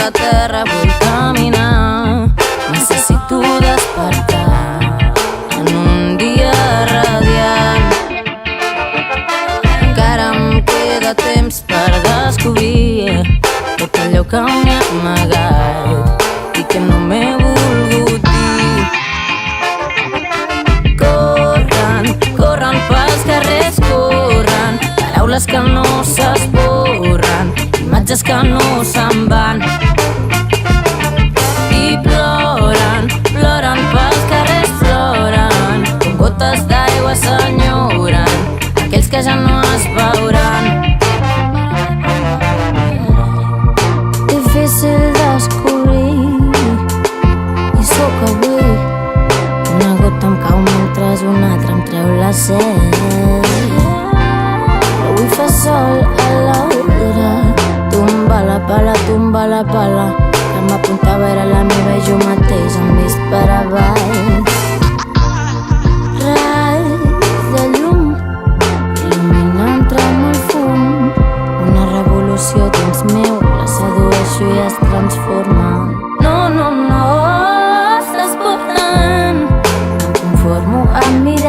la terra vull caminar. Necessito despertar en un dia radiant. Encara em queda temps per descobrir tot allò que m'he amagat i que no m'he volgut dir. Corren, corren pels carrers, corren, paraules que no s'esborren, imatges que no se'n van. I ploren, ploren pels carrers, ploren, com gotes d'aigua s'enyoren aquells que ja no es veuran. Difícil descobrir i sóc avui. Una gota em cau mentre una altra em treu la set. Avui fa sol a l'altura, tomba la pala que m'apuntava era la meva i jo mateix em vist per avall. Raigs de llum il·luminen trama el fum, una revolució dins meu, la sedueixo i es transforma. No, no, no, estàs volant, em conformo a mirar